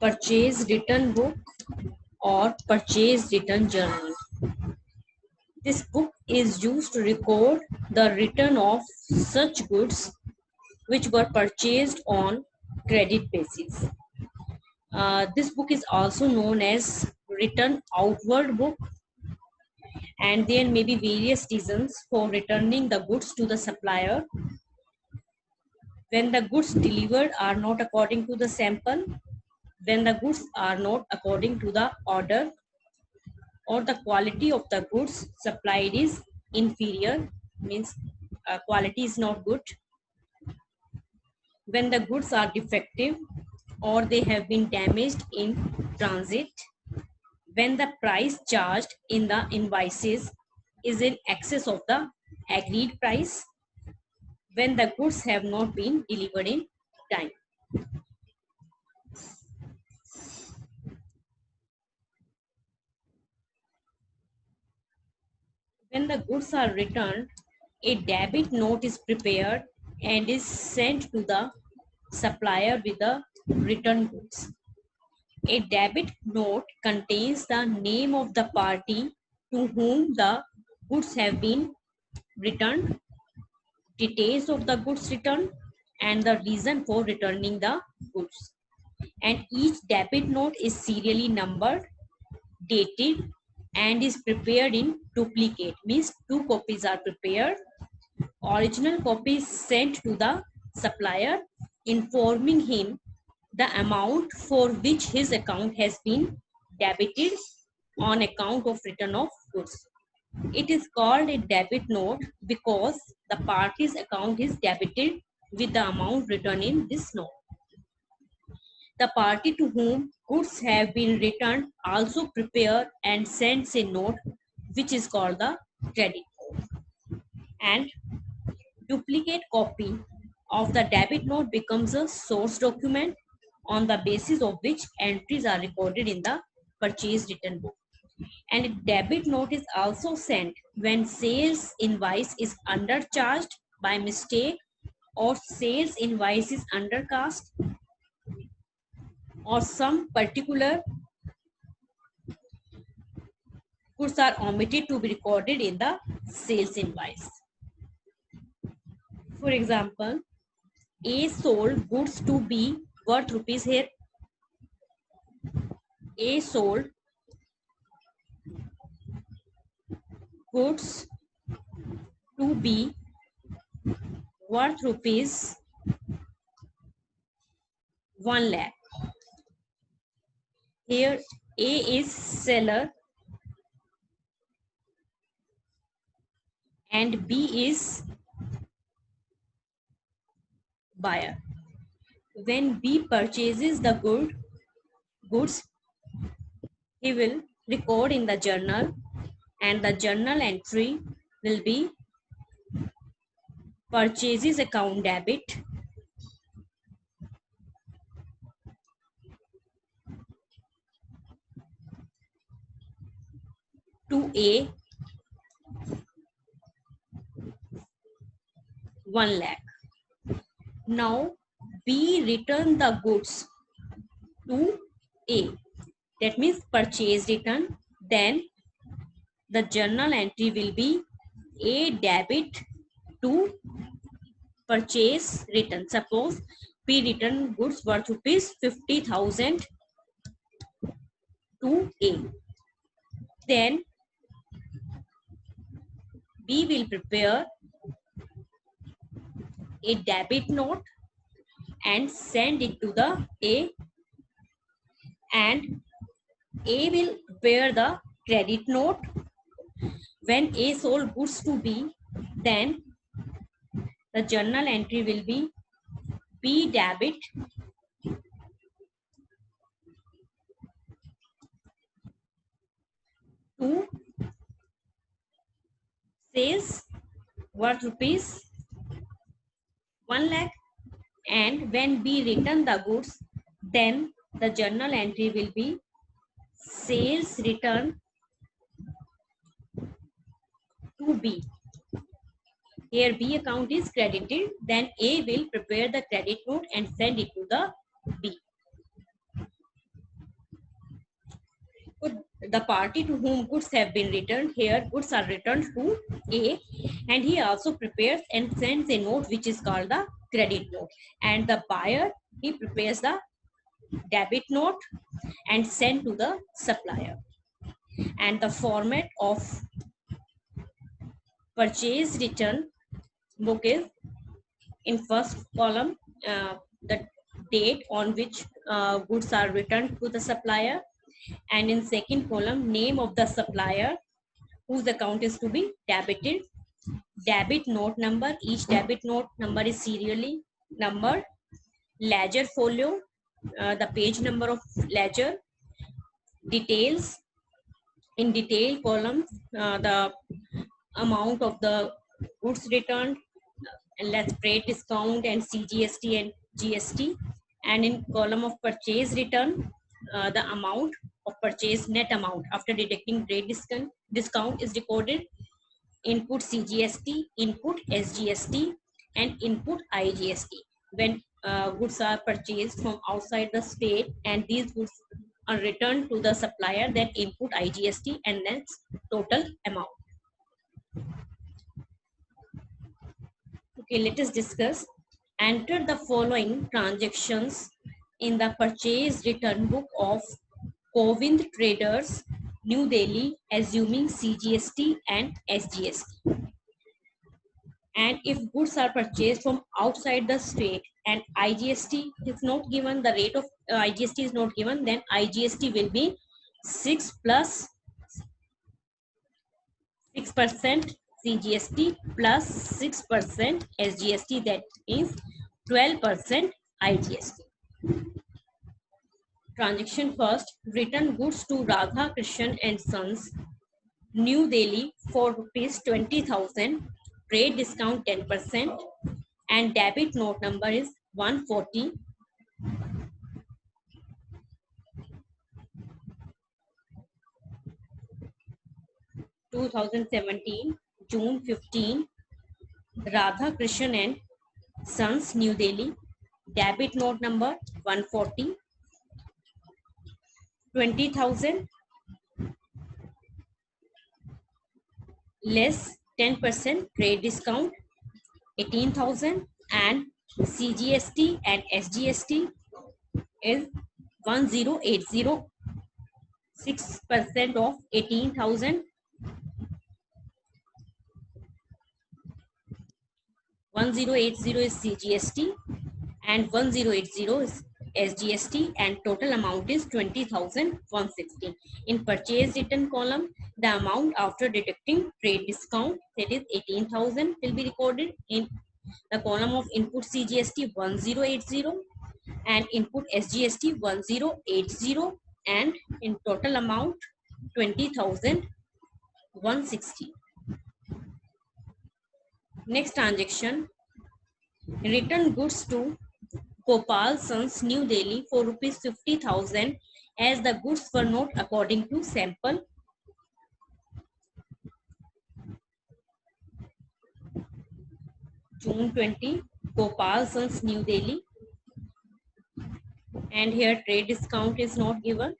purchase return book or purchase return journal. This book is used to record the return of such goods which were purchased on credit basis. This book is also known as return outward book, and there may be various reasons for returning the goods to the supplier. When the goods delivered are not according to the sample, when the goods are not according to the order, or the quality of the goods supplied is inferior, means quality is not good, when the goods are defective or they have been damaged in transit, when the price charged in the invoices is in excess of the agreed price, when the goods have not been delivered in time. When the goods are returned, a debit note is prepared and is sent to the supplier with the return goods. A debit note contains the name of the party to whom the goods have been returned, details of the goods returned, and the reason for returning the goods. And each debit note is serially numbered, dated, and is prepared in duplicate, means two copies are prepared. Original copy is sent to the supplier, informing him the amount for which his account has been debited on account of return of goods. It is called a debit note because the party's account is debited with the amount written in this note. The party to whom goods have been returned also prepare and sends a note which is called the credit note. And duplicate copy of the debit note becomes a source document on the basis of which entries are recorded in the purchase return book. And a debit note is also sent when sales invoice is undercharged by mistake, or sales invoice is undercast, or some particular goods are omitted to be recorded in the sales invoice. For example, A sold goods to B worth rupees here. A sold goods to B worth rupees 1 lakh. Here A is seller and B is buyer. When B purchases the goods, he will record in the journal, and the journal entry will be purchases account debit to A 1 lakh. Now B return the goods to A, that means purchase return. Then the journal entry will be A debit to purchase return. Suppose B return goods worth rupees 50,000 to A. Then B will prepare a debit note and send it to the A, and A will prepare the credit note. When A sold goods to B, then the journal entry will be B debit to sales worth rupees 1 lakh, and when B return the goods, then the journal entry will be sales return to B. Here B account is credited, then A will prepare the credit note and send it to the B. the party to whom goods have been returned. Here goods are returned to A, and he also prepares and sends a note which is called the credit note, and the buyer, he prepares the debit note and send to the supplier. And the format of purchase return book is, in first column, the date on which goods are returned to the supplier, and in second column, name of the supplier whose account is to be debited, debit note number, each debit note number is serially numbered, ledger folio, the page number of ledger, details, in detail columns, the amount of the goods returned, and less freight discount and CGST and GST, and in column of purchase return, the amount of purchase net amount after deducting trade discount is recorded, input CGST, input SGST, and input IGST. When goods are purchased from outside the state and these goods are returned to the supplier, then input IGST and then total amount. Okay, let us discuss. Enter the following transactions in the purchase return book of Govind Traders, New Delhi, assuming CGST and SGST. And if goods are purchased from outside the state and IGST is not given, the rate of IGST is not given, then IGST will be 6 plus 6% CGST plus 6% SGST, that means 12% IGST. Transaction first, return goods to Radha Krishan and Sons, New Delhi for rupees 20,000, trade discount 10%, and debit note number is 140. June 15, Radha Krishan and Sons, New Delhi, debit note number 140, 20,000 less 10% trade discount 18,000, and CGST and SGST is 1080, 6% of 18,000, 1080 is CGST and 1080 is SGST, and total amount is 20,116. In purchase return column, the amount after deducting trade discount, that is 18,000, will be recorded. In the column of input CGST 1080 and input SGST 1080, and in total amount 20,160. Next transaction, return goods to Gopal Sons, New Delhi for rupees 50,000 as the goods were not according to sample. June 20, Gopal Sons, New Delhi, and here trade discount is not given.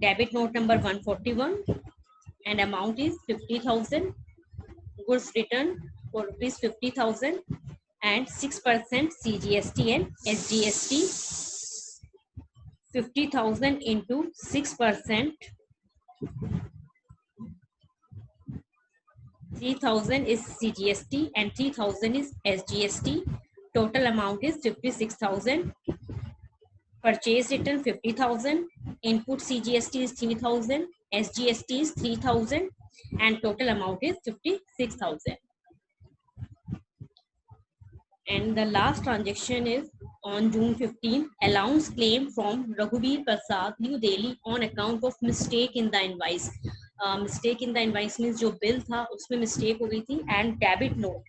Debit note number 141 and amount is 50,000. Goods returned for rupees 50,000 and 6% CGST and SGST. 50,000 into 6%, 3,000 is CGST and 3,000 is SGST. Total amount is 56,000. Purchase return 50,000. Input CGST is 3,000. SGST is 3,000 and total amount is 56,000. And the last transaction is on June 15, allowance claim from Raghubir Prasad, New Delhi on account of mistake in the invoice. Mistake in the invoice means जो bill था उसमें mistake हो गई थी, and debit note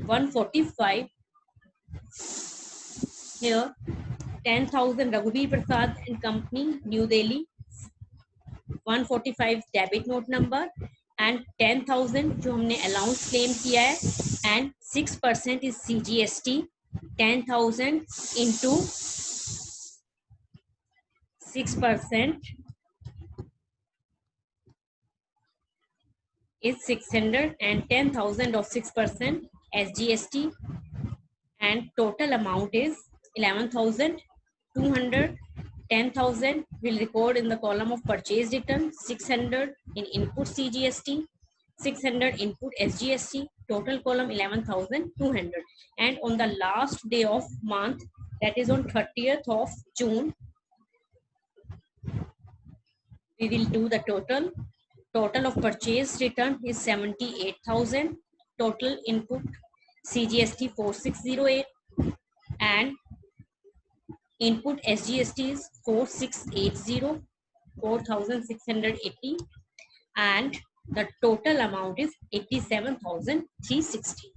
145. Here 10,000 Raghubir Prasad and Company, New Delhi, 145 debit note number and 10,000 जो हमने allowance claim किया है, and 6% is CGST, 10,000 into 6% is 600 and 10,000 of 6% as GST, and total amount is 11,200. 10,000 will record in the column of purchase return, 600 in input CGST, 600 input SGST, total column 11,200. And on the last day of month, that is on 30th of June, we will do the total. Total of purchase return is 78,000. Total input CGST 4608 and input SGST is 4680, 4,680, and the total amount is 87,360.